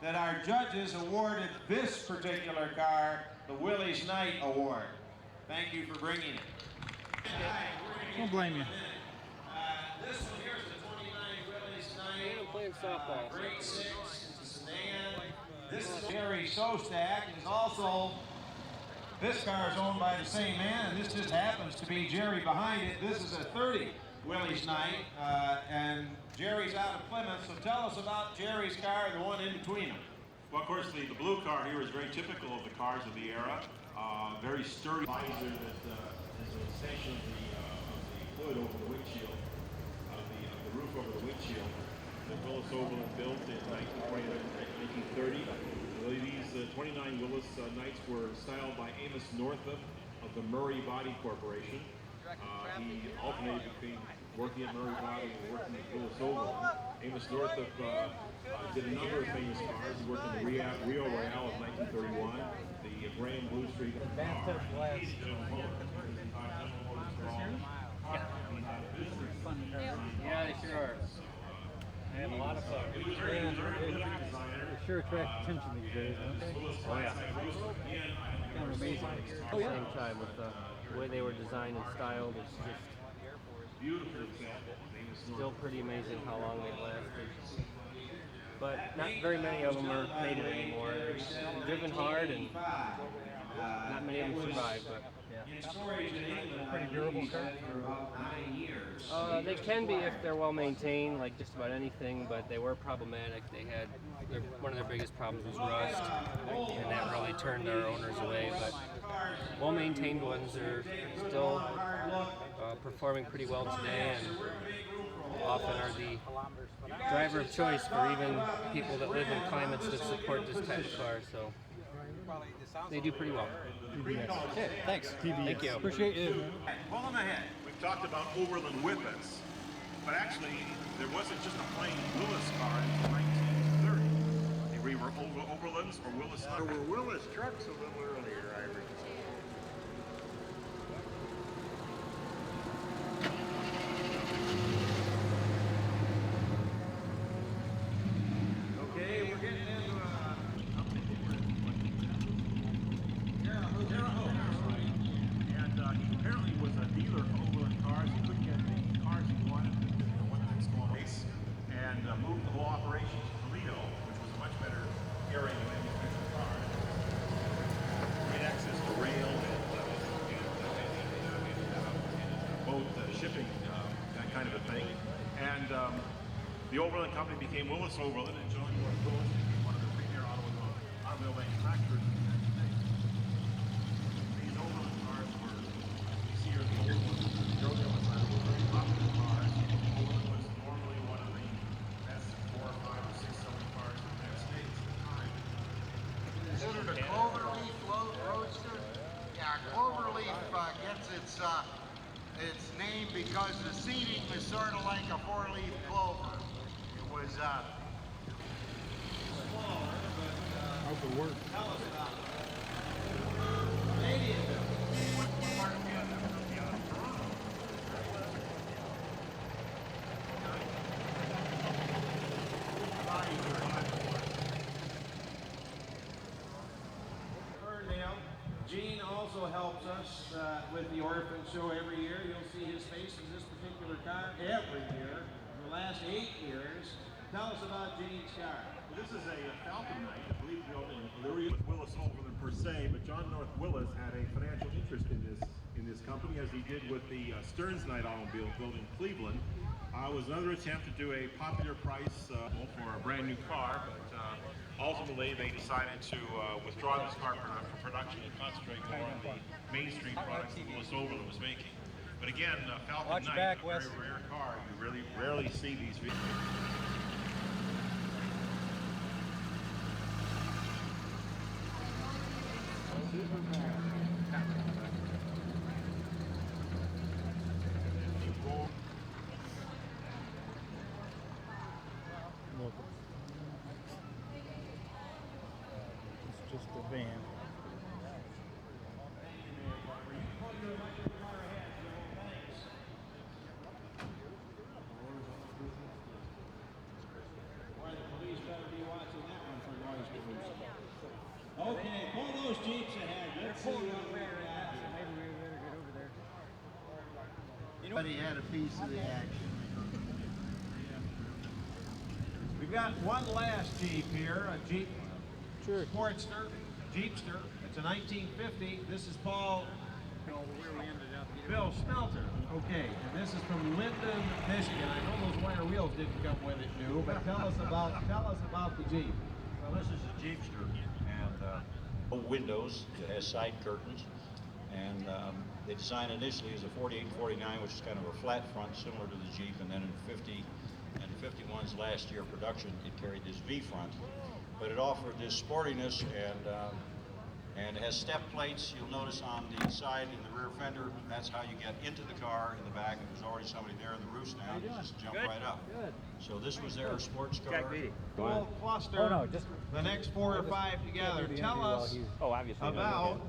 that our judges awarded this particular car the Willie's Night Award. Thank you for bringing it. Don't blame you. This one here's the 29 Willie's Night. I'm playing softball. Grade 6. It's a sedan. This is Jerry Sostak. Is also, this car is owned by the same man, and this just happens to be Jerry behind it. This is a 30 Willie's Night, and Jerry's out of Plymouth. So tell us about Jerry's car, the one in between them. Well, of course, the blue car here is very typical of the cars of the era. Very sturdy visor that is an extension of the hood over the windshield, the roof over the windshield. The Willis Overland built in 1930. These 29 Willis Knights were styled by Amos Northup of the Murray Body Corporation. He alternated between working at Murray Body and working at Willis Overland. Amos Northup did a number of famous cars. He worked on the Rio Royale of 1931, the Graham Blue Street. Bathtub glass. Yeah, they sure are. I have a lot of fun. They sure attract attention these days, don't they? Oh yeah. Kind of amazing. At the same time, with the way they were designed and styled, it's just Beautiful example. still pretty amazing how long they've lasted. But not very many of them are made it anymore. They're driven hard and not many of them survive, but yeah. Pretty durable car. For about 9 years. They can be if they're well maintained, like just about anything, but they were problematic. They had, one of their biggest problems was rust, and that really turned their owners away, but well maintained ones are still performing pretty well today, and often are the driver of choice for even people that live in climates that support this type of car, so they do pretty well. Okay, thanks. Thank you. Appreciate you. Pull them ahead. We've talked about Overland Whippets, but actually there wasn't just a plain Willis car until 1930. They were Overlands or Willis. There were Willis trucks a little earlier, I recall. Okay, we're getting into And he apparently was a dealer for Overland cars. He couldn't get the cars he wanted to do the one that's going race, and moved the whole operation to Toledo, which was a much better area to manufacture cars. Great access to rail and boat shipping, that kind of a thing. And the Overland company became Willis Overland, and John North Willis became one of the premier automobile manufacturers in the United States. These Overland cars were, you see here, the Overland, the Overland side were very popular cars. Overland was normally one of the best 4 or 5 or 6 selling cars in the United States at the time. Considered a cloverleaf roadster? Yeah, cloverleaf gets its name because the seating was sort of like a 4-leaf clover. It was smaller, but How's it work? tell us about it. Canadian built. Ferndale. Gene also helps us with the Orphan Show every year. You'll see his face in this particular car every year for the last 8 years. Tell us about Gene's car. Well, this is a Falcon Knight, I believe built in Illyria with Willis Overland per se, but John North Willis had a financial interest in this company, as he did with the Stearns Knight automobile built in Cleveland. It was another attempt to do a popular price for a brand new car, but ultimately they decided to withdraw this car from production and concentrate more on the mainstream products that Willis Overland was making. But again, Falcon Knight, a very rare car. You really rarely see these vehicles. It's just a van. Boy, the police better be watching that one for noise. Okay, pull those Jeeps ahead. Let's see where we're at. Maybe we better get over there. But he had a piece of the action. We've got one last Jeep here, a Jeep Sure. Sportster, Jeepster. It's a 1950. This is Paul Where we ended up. Bill Smelter. Okay, and this is from Linden, Michigan. I know those wire wheels didn't come with it new, but tell us about the Jeep. Well, this is a Jeepster, and windows. It has side curtains, and they designed initially as a 48 and 49, which is kind of a flat front, similar to the Jeep, and then in 50 and 51's last year production, it carried this V front, but it offered this sportiness and it has step plates. You'll notice on the side in the rear fender, that's how you get into the car. In the back, if there's already somebody there in the roof stand, you just jump right up. Good. So this was their sports car. Full cluster. Oh, no, just the next 4 or 5 together. Tell us about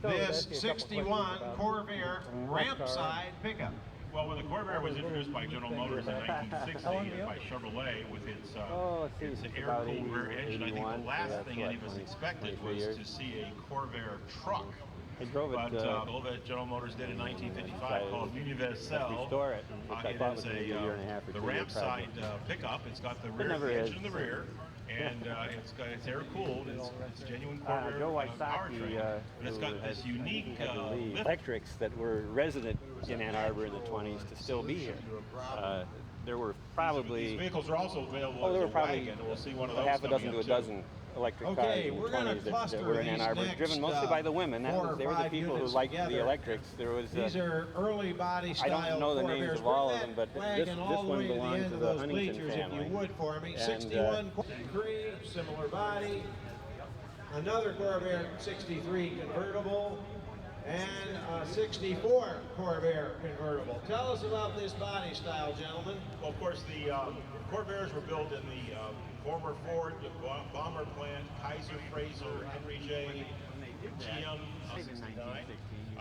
this 61 Corvair ramp side pickup. Well, when the Corvair was introduced by General Motors in 1960 by Chevrolet with its air-cooled rear engine, I think the last thing any of us expected was to see a Corvair truck. I drove it. But that General Motors did in 1955 called Universal. Restore it, which I It thought is was maybe a year and a half or the 2 year ramp side project. pickup. It's got the rear never engine is. in the rear, and it's air-cooled. It's genuine Corvair Joe powertrain. But it's got this unique lift. Electrics that were resident in Ann Arbor in the 20s to still be here. There were probably These vehicles are also available there as were a probably wagon. We'll see one of those half a dozen coming to a up, too. dozen electric Okay, cars in the we're gonna 20s that cluster were in Ann these Arbor, next, driven mostly by the women. They 4 or were the 5 people who units liked the together. electrics. There was These are early body I style don't know the names Corvairs. of all Bring of them, but that wagon this all the one way to the belonged end to of the those Huntington bleachers, family. if you would, for me. And, 61 Creed, similar body. Another Corvair 63 convertible. And a 64 Corvair convertible. Tell us about this body style, gentlemen. Well, of course, the Corvairs were built in the former Ford bomber plant, Kaiser-Frazer, Henry J. GM 69.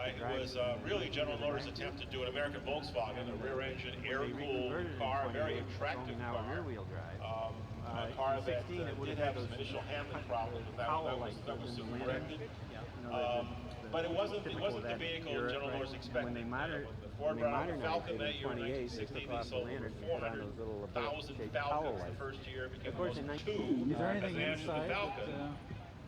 It was really General Motors' attempt to do an American Volkswagen, a rear-engine, air-cooled car, a very attractive car. A car that did have some initial handling problems, but that was soon corrected. But it wasn't the vehicle General Motors expected. When they The Ford brought out the Falcon that year in 28, they 1960. took They off the sold over lantern and put on those little 400,000 towel Falcons lights. the first year. It became Of course, in almost 2 Is there anything as they answered the inside Falcon. that,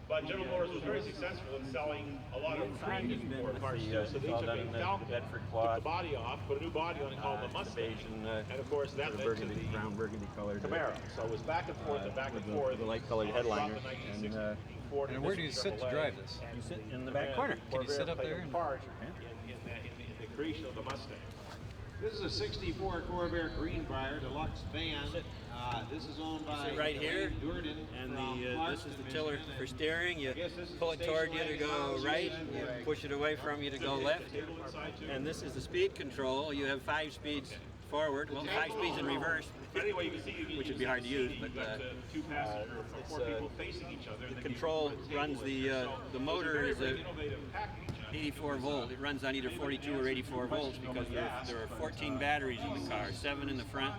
But General Motors was very successful in selling a lot of Inside has premium been Ford with cars the, too. So they it's all took done a in the Falcon, Bedford took cloth. the body off, put a new body on and called it the Mustang. And of course that led to the brown burgundy colored Camaro. So it was back and forth and back and forth. the light colored headliner. And where do you sit to drive this? You sit in the back corner. Can you sit up there? In the creation of the Mustang. This is a 64 Corvair Greenbrier Deluxe van. This is owned by right here, Durden and from this Clarkston, is the tiller Michigan. for steering. You Yes, this is pull it the toward you to station go wagon right, house. you push it away from you to go left. And this is the speed control. You have 5 speeds forward, well 5 speeds in reverse, But anyway, you can see which would be hard to use, but two passengers or 4 people facing each other. the control runs the motor is a 84 volt. It runs on either 42 or 84 volts because there are 14 batteries in the car, 7 in the front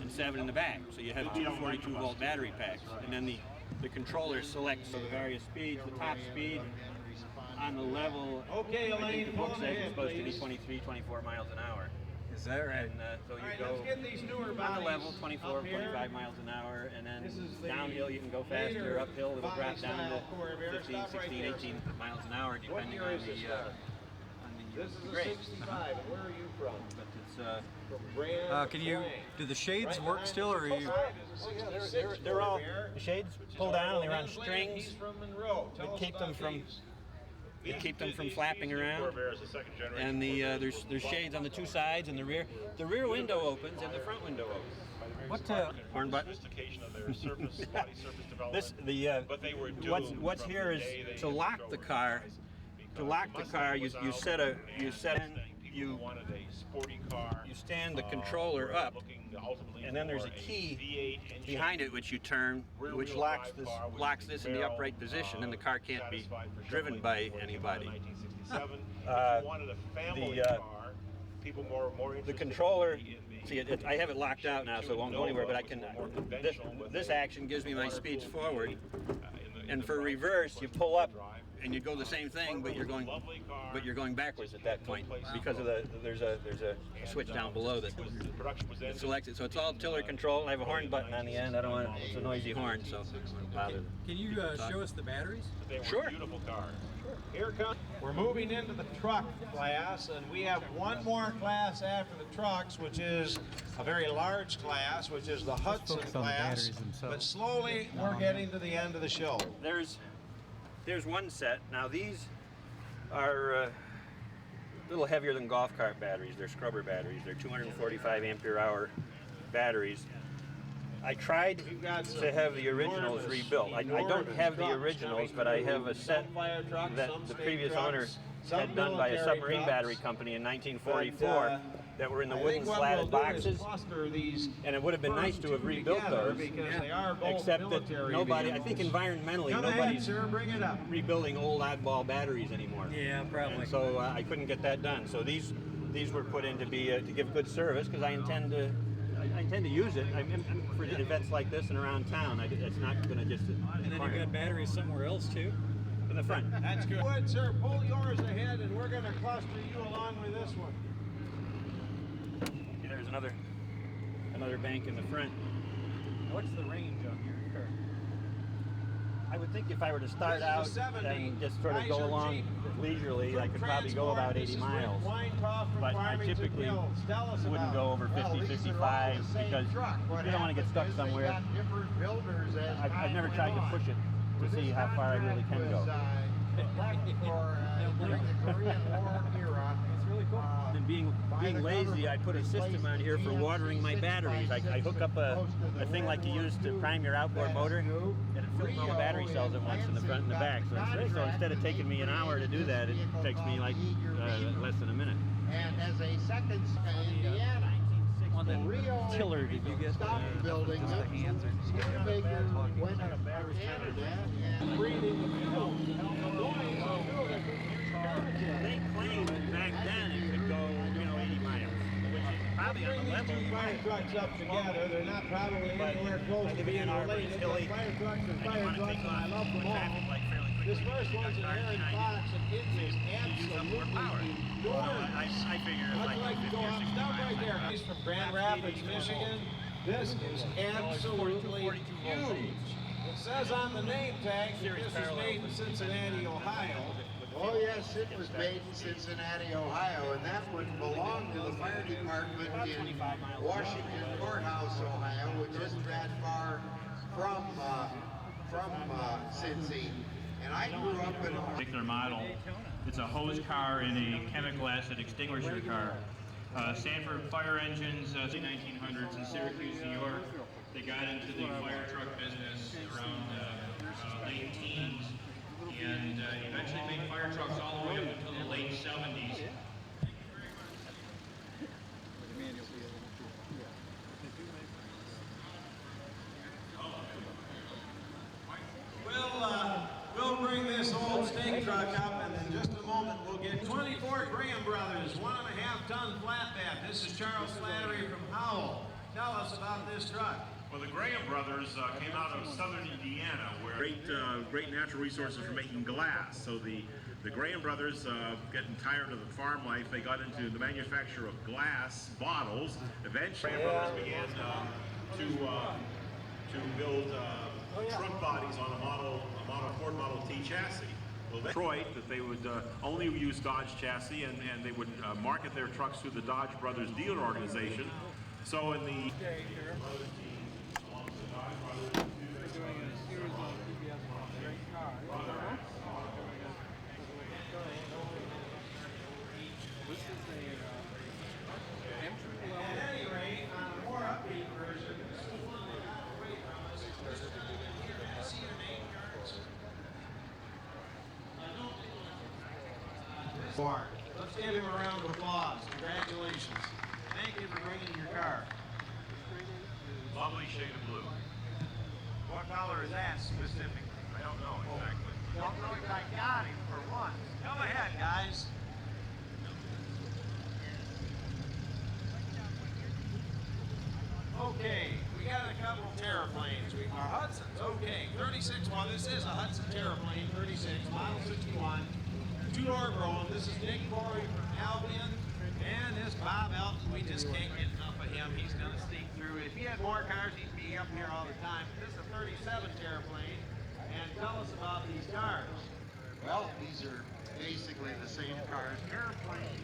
and 7 in the back. So you have 2 42 volt battery packs, and then the controller selects the various speeds. The top speed on the level, Okay, Elaine, the book pull says ahead, it's supposed to be please. 23, 24 miles an hour. Is that right? And so All you right, go let's get these newer on bodies the level, 24, up here. 25 miles an hour, and then This is the downhill you can go faster, later uphill it'll drop down body-style to Corvair. 15, Stop right 16, there. 18 miles an hour, What depending year on is this car? This is a grade. 65, and where are you from? But it's From Grand Can you, Blanc. do the shades Right work behind still, or are you? they're all Corvair. the shades Which is pull our down and they run Grand Blanc. strings. He's from Monroe. Tell They us keep about them from these. they keep them from flapping around. And there's shades on the 2 sides and the rear. The rear window opens and the front window opens. What Horn button. This what's here is to lock the car. To lock the car, you stand the controller up, and then there's a key behind it which you turn, which locks this in the upright position, and the car can't be driven by anybody. The controller, see, I have it locked out now, so it won't go anywhere. But I can. This action gives me my speeds forward, and for reverse, you pull up and you go the same thing, but you're going backwards at that point because of there's a switch down below that selects it. So it's all tiller control. I have a horn button on the end. I don't want it's a noisy horn, so I don't bother. Can you show us the batteries? Sure. Beautiful car. Here comes, we're moving into the truck class, and we have one more class after the trucks, which is a very large class, which is the Hudson class. But slowly, we're getting to the end of the show. There's one set. Now these are a little heavier than golf cart batteries. They're scrubber batteries. They're 245 ampere hour batteries. I tried to have the originals rebuilt. I don't have the originals, but I have a set that the previous owner had done by a submarine battery company in 1944 that were in the wooden slatted boxes, and it would have been nice to have rebuilt those, except that nobody, I think environmentally, nobody's rebuilding old oddball batteries anymore. Yeah, probably. And so I couldn't get that done. So these were put in to be to give good service, because I intend to use it for events like this and around town. It's not going to just. And then you've got batteries somewhere else too. In the front. That's good. Good, sir. Pull yours ahead, and we're going to cluster you along with this one. There's another bank in the front. What's the range on your car? I would think if I were to start out and just sort of go along leisurely, I could probably go about 80 miles. But I typically wouldn't go over 50, 55 because you don't want to get stuck somewhere. I've never tried to push it to see how far I really can go. And being lazy, I put a system on here for watering my batteries. I hook up a thing like you use to prime your outboard motor, and it fills all the battery cells at once in the front and the back. So instead of taking me an hour to do that, it takes me like less than a minute. And as a second Indiana, On the tiller, did you get building just the hands or Studebaker went up Canada and breathing the fuel. They claimed back then it could go, 80 miles, which is probably on the level. Two fire trucks up together, they're not probably anywhere close to being related. But fire trucks and fire trucks, and I love them all. This first one's an Aaron Fox, and it is absolutely enormous. I figure it's I'd like to go up, stop right there. He's from Grand Rapids, Michigan. This is absolutely huge. It says on the name tag that this was made in Cincinnati, Ohio. Oh yes, it was made in Cincinnati, Ohio, and that one belonged to the fire department in Washington Courthouse, Ohio, which isn't that far from Cincy. And I grew up in a particular model. It's a hose car and a chemical acid extinguisher car. Sanford fire engines, 1900s in Syracuse, New York. They got into the fire truck business around late teens, and eventually made fire trucks all the way up until the late 70s. We'll bring this old stake truck up, and in just a moment we'll get 24 Graham Brothers, 1.5-ton flatbed. This is Charles Slattery from Howell. Tell us about this truck. Well, the Graham brothers came out of southern Indiana, where great natural resources for making glass. So the Graham brothers, getting tired of the farm life, they got into the manufacture of glass bottles. Eventually, Graham brothers began to build truck bodies on a Ford Model T chassis. Well, Detroit, that they would only use Dodge chassis, and they would market their trucks through the Dodge Brothers dealer organization. So in the let's give him a round of applause. Congratulations. Thank you for bringing your car. lovely shade of blue. What color is that specifically? I don't know exactly. Don't know if I got him for once. Come ahead, guys. Okay, we got a couple of terraplanes. Our Hudsons, okay. 36 36 one. This is a Hudson Terraplane 36, model 61. Two-door Brougham. This is Nick Corey from Albion. And this Bob Elton, we just can't get enough of him. He's going to sneak through. If he had more cars, he'd be up here all the time. This is a 37 Terraplane. And tell us about these cars. Well, these are basically the same cars. Airplane.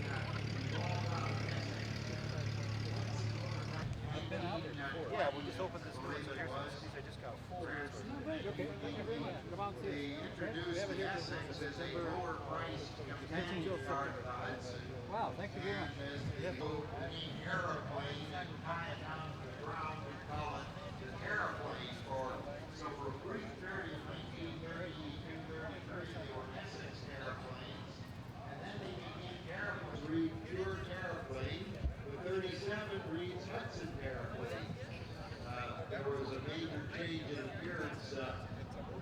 Yeah, we'll just open this door. So here's some I just got full. Okay, thank you very much. Come on, They introduced the Essex as a lower priced companion car to the Hudson. Wow, thank you very much. And as they go to the aeroplane and tie it down to the ground, we call it the aeroplane for. So for a brief period of 1932, 33, they were Essex airplanes. And then they became airplanes, read pure airplane. The 37 reads Hudson airplane. There was a major change in appearance, at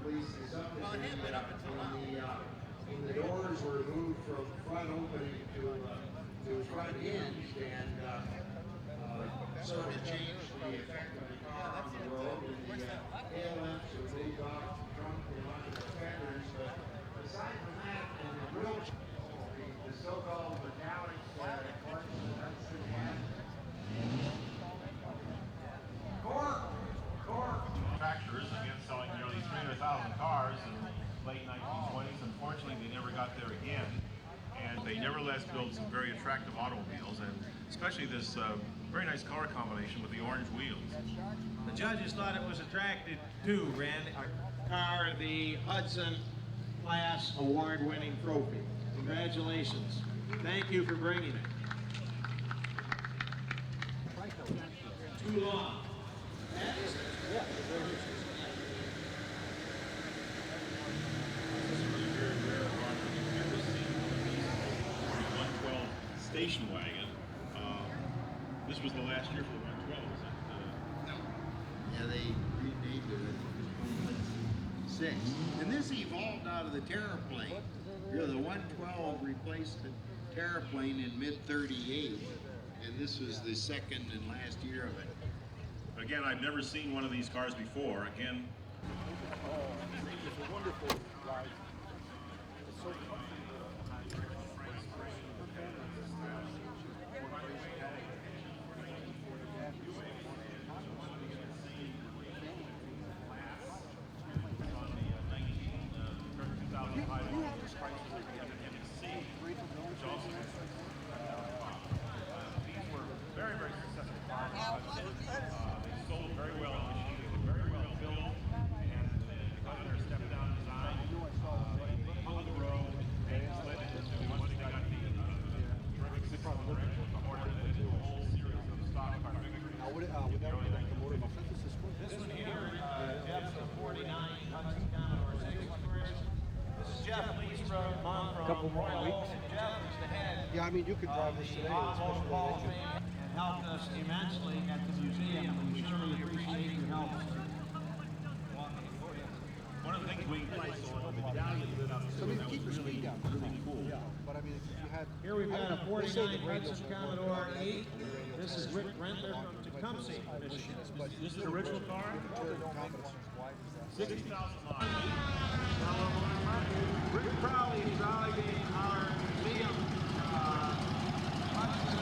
least in some degree, when the doors were moved from front opening to front hinge, and sort of changed the effect of the car on the road, and the tail lamps were moved off the trunk and onto the fenders. But aside from that, and the real the so-called metallic parts that Hudson had. Manufacturers, again, selling nearly 300,000 cars in the late 1920s. Unfortunately, they never got there again, and they nevertheless built some very attractive automobiles, and especially this very nice color combination with the orange wheels. The judges thought it was attractive too, Randy. Our car, the Hudson Class Award-winning trophy. Congratulations. Thank you for bringing it. Too long. Station wagon. This was the last year for the 112, is it? No. Yeah, they renamed it in 6. And this evolved out of the Terraplane. You know, the 112 replaced the Terraplane in mid-38. And this was the second and last year of it. But again, I've never seen one of these cars before. Again, It's a wonderful ride. It's so these were very, very successful cars. They sold very well initially, very well built, and because of their step-down design, on the road, and led to once they got the terrific system of the whole series of stock cars. This one here, Jeff's a 49 Hudson Commodore 6. This is Jeff Lee's from Couple more weeks. Jeff is the head. Yeah, I mean, you could drive this today. Automotive Hall of Fame, and helped us immensely at the museum. We surely appreciate your help. One of the things we like, so the medallions lit up, So I mean, keep your speed down. really cool. Yeah, but I mean, if you had... Here we've got a 49 Hudson Commodore 8. This is Rick Rentler from Tecumseh, Michigan. This is the original car? 60,000 miles. Rick Crowley is rallying our museum. Hudson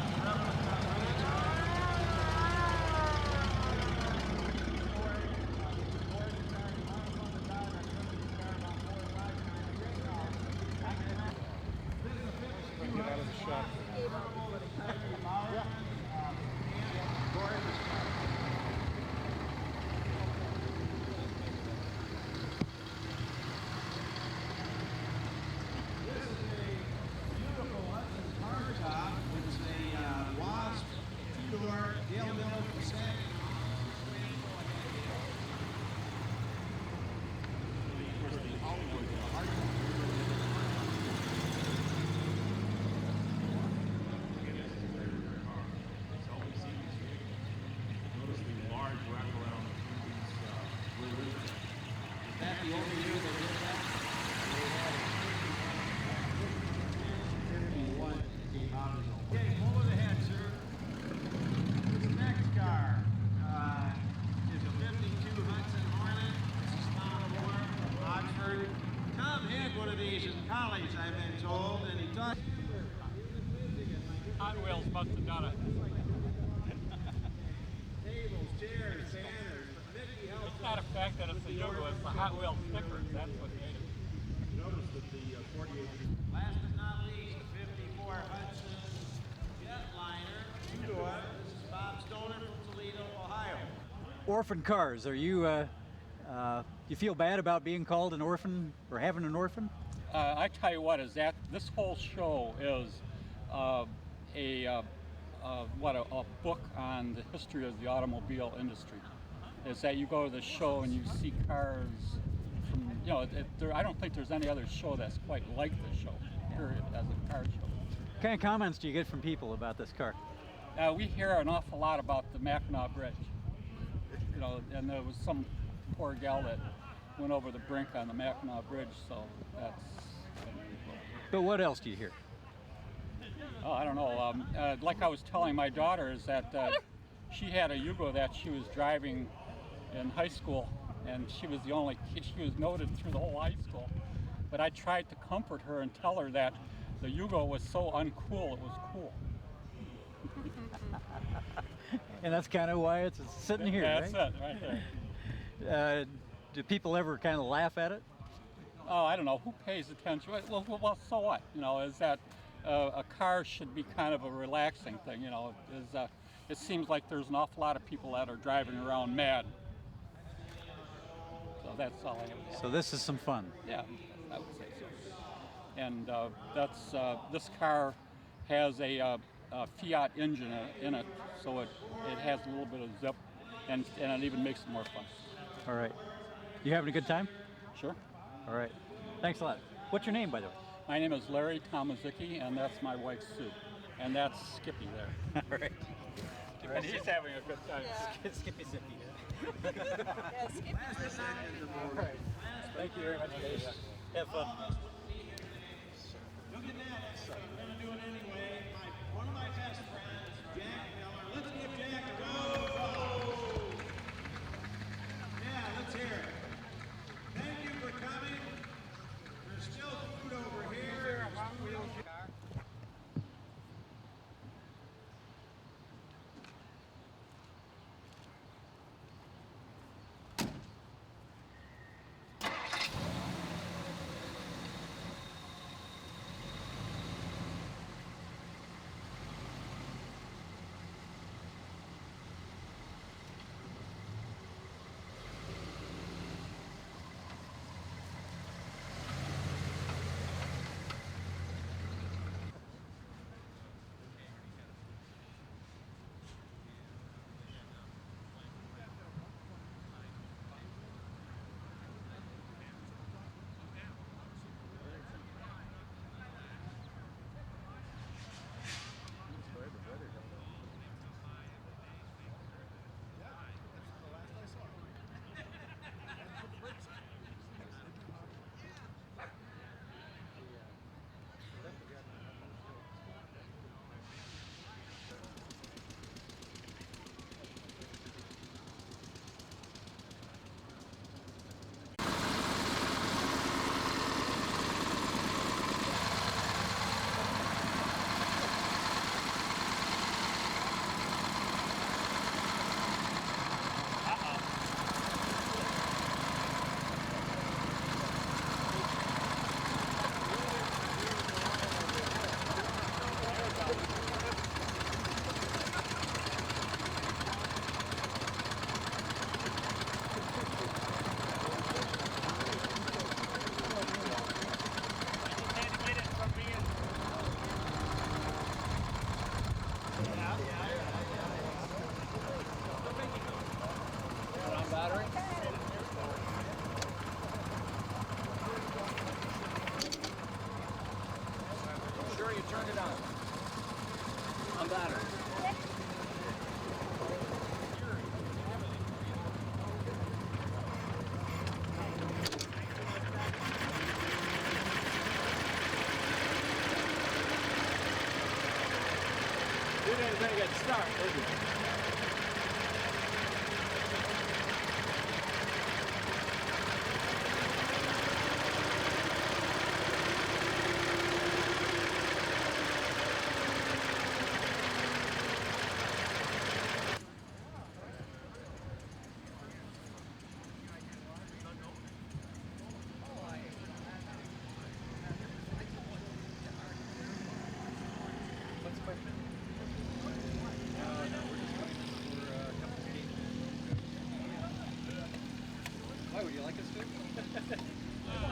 one of these in college, I've been told, and he taught. Hot Wheels must have done it. Tables, chairs, banners, Mickey helps. It's not a fact that it's a Yugo, it's the Hot Wheels stickers. That's what made it. Notice that the 48. Last but not least, the 54 Hudson jetliner. This is Bob Stoner from Toledo, Ohio. Orphan cars, are you, you feel bad about being called an orphan or having an orphan? I tell you what, is that this whole show is a book on the history of the automobile industry. Is that you go to the show and you see cars from, you know, I don't think there's any other show that's quite like this show, period, as a car show. What kind of comments do you get from people about this car? We hear an awful lot about the Mackinac Bridge. You know, and there was some poor gal that went over the brink on the Mackinac Bridge, so that's... But what else do you hear? Oh, I don't know. Like I was telling my daughter, is that she had a Yugo that she was driving in high school, and she was the only kid. She was noted through the whole high school. But I tried to comfort her and tell her that the Yugo was so uncool, it was cool. And that's kind of why it's sitting here, That's right? it, right there. Do people ever kind of laugh at it? Oh, I don't know. Who pays attention? Well, so what? You know, is that a car should be kind of a relaxing thing, you know. It seems like there's an awful lot of people that are driving around mad. So that's all I have to say. So this is some fun. Yeah, I would say so. And this car has a Fiat engine in it, so it has a little bit of zip, and it even makes it more fun. All right. You having a good time? Sure. All right. Thanks a lot. What's your name, by the way? My name is Larry Tomaszicki, and that's my wife, Sue. And that's Skippy there. All right. And he's having a good time. Yeah. Skippy Zippy. Yeah, Skippy's All right. Thank you very much, guys. Have fun. Look at that. I'm going to do it anyway. One of my best friends, Jack Miller. Let's give Jack a go. Yeah, let's hear it. Thank you for coming. There's still food over here.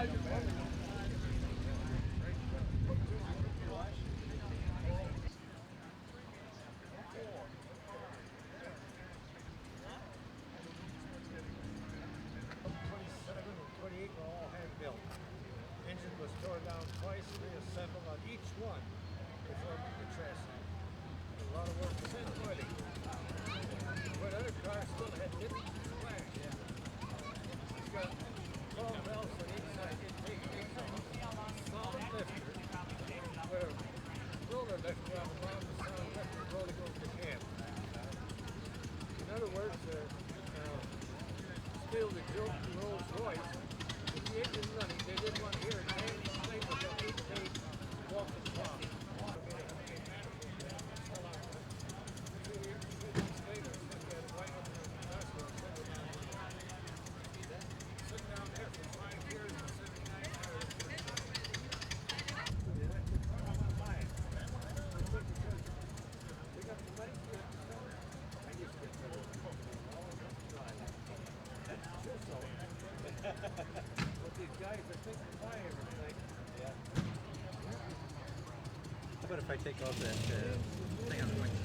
Engine was torn down twice, reassembled on each one before the chassis. A lot of work was included. But other cars still had different flags. It's got 12 belts on each side. It takes a sound lifter with a roller lifter on the bottom of the sound lifter roller goes to cam. In other words, still the Rolls Royce. The engine running, they didn't want to hear it. They walk the clock. How about if I take off that thing on the wing?